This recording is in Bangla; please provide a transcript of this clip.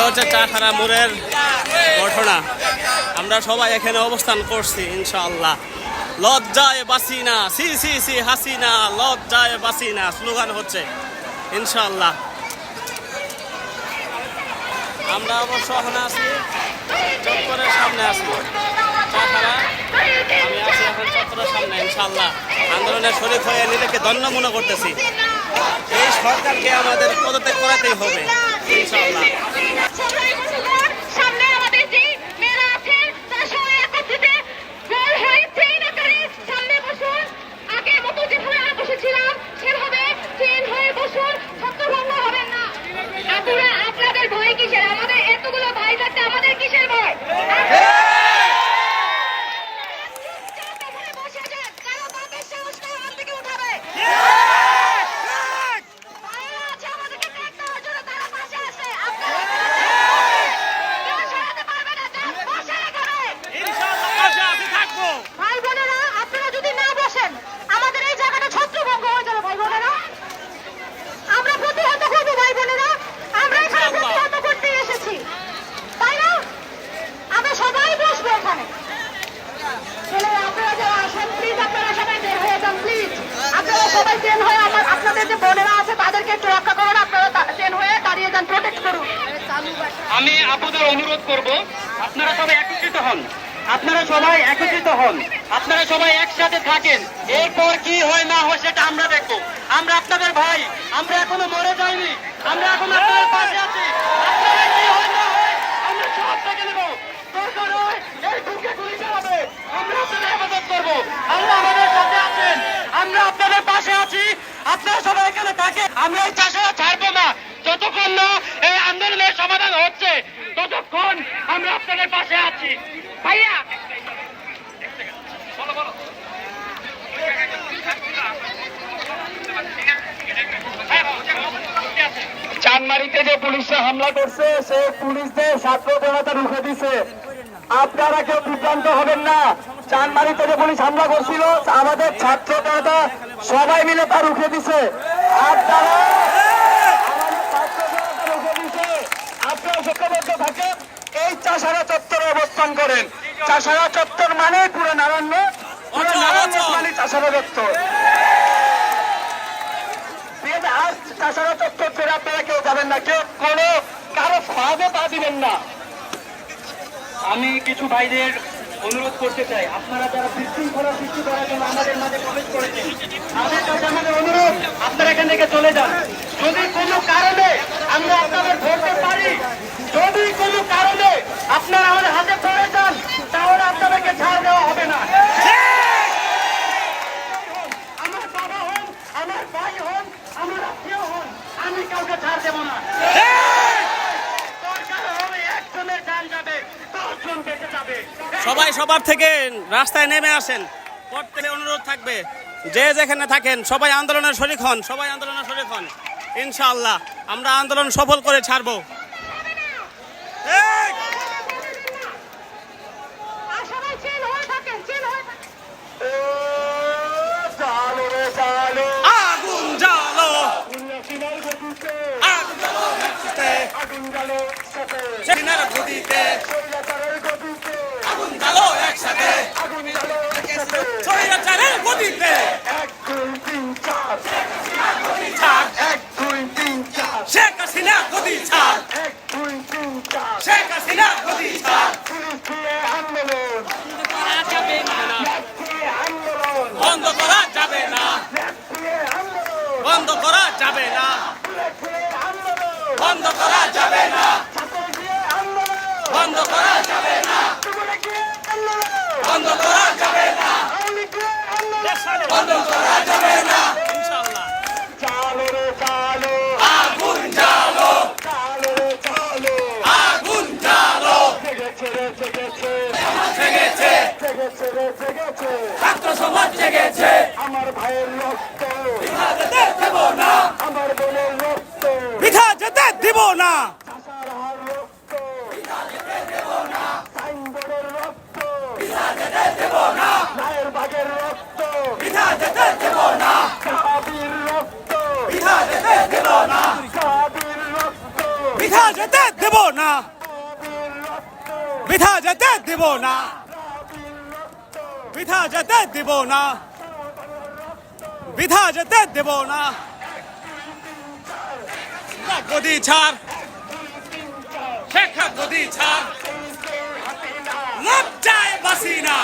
হচ্ছে চাঠারা মোড়ের ঘটনা। আমরা সবাই এখানে অবস্থান করছি ইনশাআল্লাহ। লজ্জায় বাসি না, সি সি সি হাসিনা, লজ্জায় বাসি না স্লোগান হচ্ছে ইনশাআল্লাহ। আমরা অবশ্য ওখানে আছি, চত্বরের সামনে আছি চাঠারা। আমি আছি এখন চত্বরের সামনে ইনশাআল্লাহ। আন্দোলনের শরীক হয়ে নিজেকে ধন্য মনে করতেছি। এই সরকারকে আমাদের পদত্যাগ করাতেই হবে ইনশাআল্লাহ। আমি আপনাদের অনুরোধ করব, আপনারা সবাই একত্রিত হন, আপনারা সবাই একত্রিত হন, আপনারা সবাই একসাথে থাকেন। এরপর কি হয় না হয় সেটা আমরা দেখবো। আমরা আপনাদের ভাই, আমরা এখনো মরে যাইনি, আমরা এখন আপনাদের পাশে আছি। আপনারা কি হয় না হয় আমরা সব থেকে নেব। দরকার হয় এই বুকে গুলি চালাবে, আমরা আপনাদের হেফাজত করবো। আল্লাহ আমাদের সাথে আছেন, আমরা আপনাদের পাশে আছি। আপনারা সবাই এখানে থাকেন, আমরা এই চাষারা ছাড়বো না যতক্ষণ না এই আন্দোলনের সমাধান হচ্ছে, ততক্ষণ আমরা আপনাদের পাশে আছি। ভাইয়া চানমারিতে যে পুলিশরা হামলা করছে, সে পুলিশদের ছাত্র জনতা রুখে দিছে। আপনারা কেউ বিভ্রান্ত হবেন না। চানমারিতে যে পুলিশ হামলা করছিল, আমাদের ছাত্র জনতা সবাই মিলে তা রুখে দিছে। আপনারা ঐক্যবদ্ধ থাকেন, এই চাষারা চত্বরে অবস্থান করেন। চাষারা চত্বর মানে পুরো নারায়ণ, পুরো নারায়ণ মানে চাষারা চত্বর। আজ চাষারা চত্বর ছেড়ে আপনারা কেউ যাবেন না, কেউ কোনো কারো ফাঁদে পা দিবেন না। আমি কিছু ভাইদের অনুরোধ করতে চাই, আপনারা যারা বিশৃঙ্খলা সৃষ্টি করার জন্য আমাদের মাঝে প্রবেশ করেছেন, তাদের কাছে আমাদের অনুরোধ, আপনারা এখান থেকে চলে যান। যদি কোনো কারণে আমরা আপনাদের ধরতে পারি, যদি কোনো কারণে আপনারা আমাদের হাতে পড়ে যান, তাহলে আপনাদেরকে ছাড় দেওয়া হবে না। আমার বাবা হন, আমার ভাই হন, আমার আত্মীয় হন, আমি কাউকে ছাড় দেব না। দরকার হবে একজনের জান যাবে, 10 জন বেঁচে যাবে। সবাই সবার থেকে রাস্তায় নেমে আসেন। প্রত্যেকের অনুরোধ থাকবে, যে যেখানে থাকেন সবাই আন্দোলনের শরীক হন, সবাই আন্দোলনের শরীক হন ইনশাআল্লাহ। আমরা আন্দোলন সফল করে ছাড়বো। আগুন জ্বালো, আগুন জ্বালো সেনার গদিতে, আগুন জ্বালো একসাথে, স্বৈরাচারের গদিতে। 1 2 3 4 1 2 3 4 শেখ হাসিনা গদি ছাড়, 1 2 3 4 শেখ হাসিনা গদি ছাড়। আন্দোলন বন্ধ করা যাবে না, বন্ধ করা যাবে না, বন্ধ করা যাবে না, বন্ধ করা যাবে না, বন্ধ করা যাবে না, বন্ধ করা যাবে না ইনশাআল্লাহ। চালো রে চালো, আগুন জ্বালো, চালো রে চালো, আগুন জ্বালো, জেগেছে রে জেগেছে, জেগেছে জেগেছে রে জেগেছে, ছাত্র সমাজ জেগেছে। আমার ভাইয়ের রক্ত বৃথা যেতে দেব না, আমার বোনের রক্ত, বৃথা যেতে দিব না, চাষার রক্ত, সাইনবোর্ডের রক্ত, দেব না, রায়ের বাগের রক্ত, বৃথা যেতে দেব না, কাবির রক্ত, বৃথা যেতে দেব না, কাবির রক্ত, বৃথা বৃথা যেতে দেব না, বৃথা যেতে দেব না, বৃথা যেতে দেব না, বৃথা যেতে দেব না। গদি ছাড়, শেখ গদি ছাড়, লজ্জায় বাসি না।